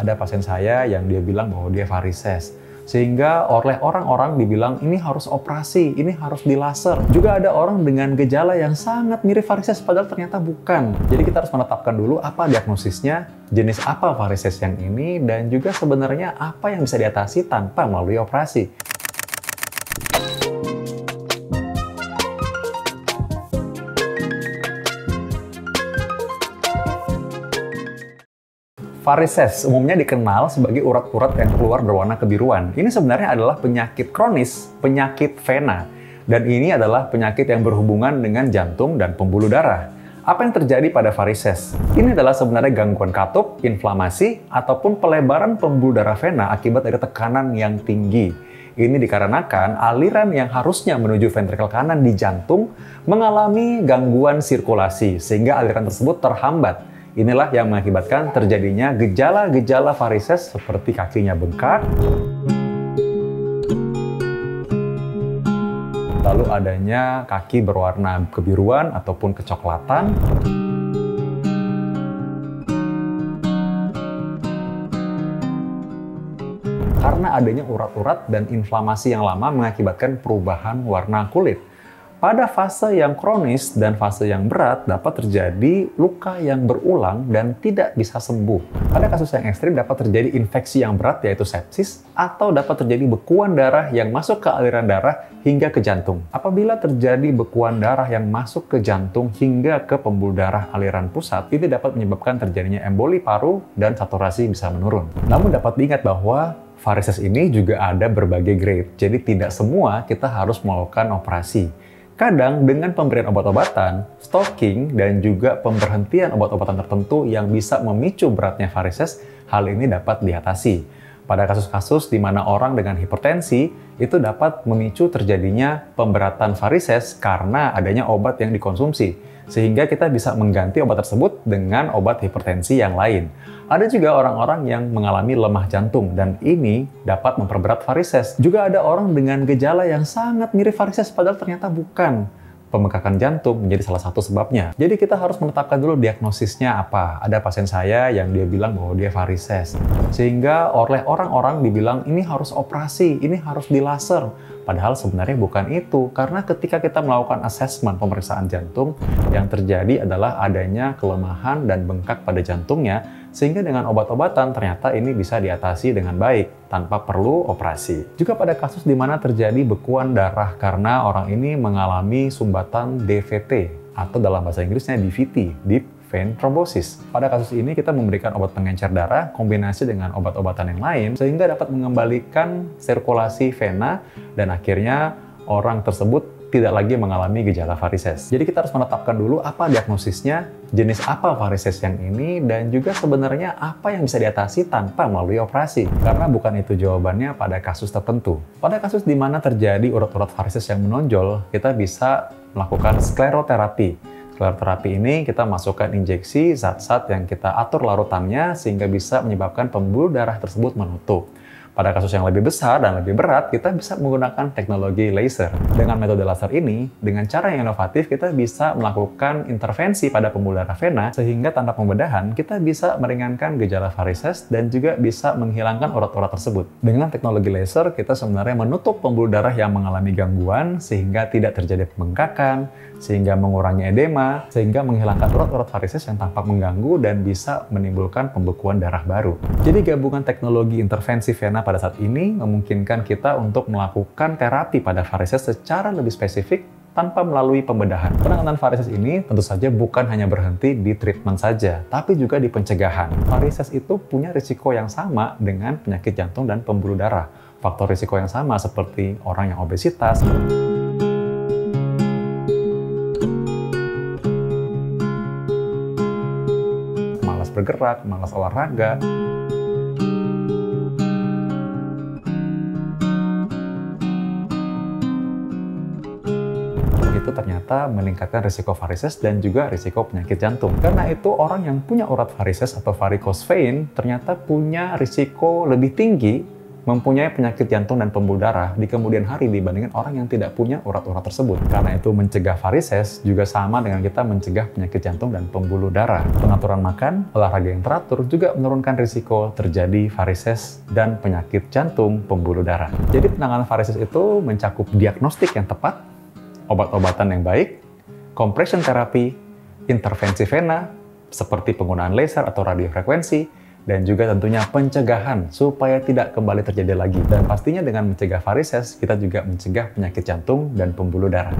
Ada pasien saya yang dia bilang bahwa dia varises. Sehingga oleh orang-orang dibilang ini harus operasi, ini harus dilaser. Juga ada orang dengan gejala yang sangat mirip varises padahal ternyata bukan. Jadi kita harus menetapkan dulu apa diagnosisnya, jenis apa varises yang ini, dan juga sebenarnya apa yang bisa diatasi tanpa melalui operasi. Varises umumnya dikenal sebagai urat-urat yang keluar berwarna kebiruan. Ini sebenarnya adalah penyakit kronis, penyakit vena. Dan ini adalah penyakit yang berhubungan dengan jantung dan pembuluh darah. Apa yang terjadi pada varises? Ini adalah sebenarnya gangguan katup, inflamasi, ataupun pelebaran pembuluh darah vena akibat dari tekanan yang tinggi. Ini dikarenakan aliran yang harusnya menuju ventrikel kanan di jantung mengalami gangguan sirkulasi, sehingga aliran tersebut terhambat. Inilah yang mengakibatkan terjadinya gejala-gejala varises seperti kakinya bengkak, lalu adanya kaki berwarna kebiruan ataupun kecoklatan, karena adanya urat-urat dan inflamasi yang lama mengakibatkan perubahan warna kulit. Pada fase yang kronis dan fase yang berat dapat terjadi luka yang berulang dan tidak bisa sembuh. Pada kasus yang ekstrim dapat terjadi infeksi yang berat yaitu sepsis atau dapat terjadi bekuan darah yang masuk ke aliran darah hingga ke jantung. Apabila terjadi bekuan darah yang masuk ke jantung hingga ke pembuluh darah aliran pusat, ini dapat menyebabkan terjadinya emboli paru dan saturasi bisa menurun. Namun dapat diingat bahwa varises ini juga ada berbagai grade, jadi tidak semua kita harus melakukan operasi. Kadang dengan pemberian obat-obatan, stalking, dan juga pemberhentian obat-obatan tertentu yang bisa memicu beratnya varises, hal ini dapat diatasi. Pada kasus-kasus di mana orang dengan hipertensi, itu dapat memicu terjadinya pemberatan varises karena adanya obat yang dikonsumsi, sehingga kita bisa mengganti obat tersebut dengan obat hipertensi yang lain. Ada juga orang-orang yang mengalami lemah jantung, dan ini dapat memperberat varises. Juga ada orang dengan gejala yang sangat mirip varises, padahal ternyata bukan. Pembengkakan jantung menjadi salah satu sebabnya. Jadi kita harus menetapkan dulu diagnosisnya apa. Ada pasien saya yang dia bilang bahwa dia varises. Sehingga oleh orang-orang dibilang ini harus operasi, ini harus dilaser. Padahal sebenarnya bukan itu. Karena ketika kita melakukan asesmen pemeriksaan jantung, yang terjadi adalah adanya kelemahan dan bengkak pada jantungnya, sehingga dengan obat-obatan ternyata ini bisa diatasi dengan baik tanpa perlu operasi. Juga pada kasus di mana terjadi bekuan darah karena orang ini mengalami sumbatan DVT atau dalam bahasa Inggrisnya DVT, Deep Vein Thrombosis. Pada kasus ini kita memberikan obat pengencer darah kombinasi dengan obat-obatan yang lain sehingga dapat mengembalikan sirkulasi vena dan akhirnya orang tersebut tidak lagi mengalami gejala varises. Jadi kita harus menetapkan dulu apa diagnosisnya, jenis apa varises yang ini, dan juga sebenarnya apa yang bisa diatasi tanpa melalui operasi. Karena bukan itu jawabannya pada kasus tertentu. Pada kasus di mana terjadi urat-urat varises yang menonjol, kita bisa melakukan skleroterapi. Skleroterapi ini kita masukkan injeksi zat-zat yang kita atur larutannya sehingga bisa menyebabkan pembuluh darah tersebut menutup. Pada kasus yang lebih besar dan lebih berat, kita bisa menggunakan teknologi laser. Dengan metode laser ini, dengan cara yang inovatif, kita bisa melakukan intervensi pada pembuluh darah vena, sehingga tanpa pembedahan, kita bisa meringankan gejala varises dan juga bisa menghilangkan urat-urat tersebut. Dengan teknologi laser, kita sebenarnya menutup pembuluh darah yang mengalami gangguan, sehingga tidak terjadi pembengkakan, sehingga mengurangi edema, sehingga menghilangkan urat-urat varises yang tampak mengganggu dan bisa menimbulkan pembekuan darah baru. Jadi gabungan teknologi intervensi vena pada saat ini memungkinkan kita untuk melakukan terapi pada varises secara lebih spesifik tanpa melalui pembedahan. Penanganan varises ini tentu saja bukan hanya berhenti di treatment saja, tapi juga di pencegahan. Varises itu punya risiko yang sama dengan penyakit jantung dan pembuluh darah. Faktor risiko yang sama seperti orang yang obesitas, malas bergerak, malas olahraga, itu ternyata meningkatkan risiko varises dan juga risiko penyakit jantung. Karena itu orang yang punya urat varises atau varicose vein ternyata punya risiko lebih tinggi mempunyai penyakit jantung dan pembuluh darah di kemudian hari dibandingkan orang yang tidak punya urat-urat tersebut. Karena itu mencegah varises juga sama dengan kita mencegah penyakit jantung dan pembuluh darah. Pengaturan makan, olahraga yang teratur juga menurunkan risiko terjadi varises dan penyakit jantung pembuluh darah. Jadi penanganan varises itu mencakup diagnostik yang tepat, obat-obatan yang baik, compression therapy, intervensi vena, seperti penggunaan laser atau radiofrekuensi, dan juga tentunya pencegahan supaya tidak kembali terjadi lagi. Dan pastinya dengan mencegah varises, kita juga mencegah penyakit jantung dan pembuluh darah.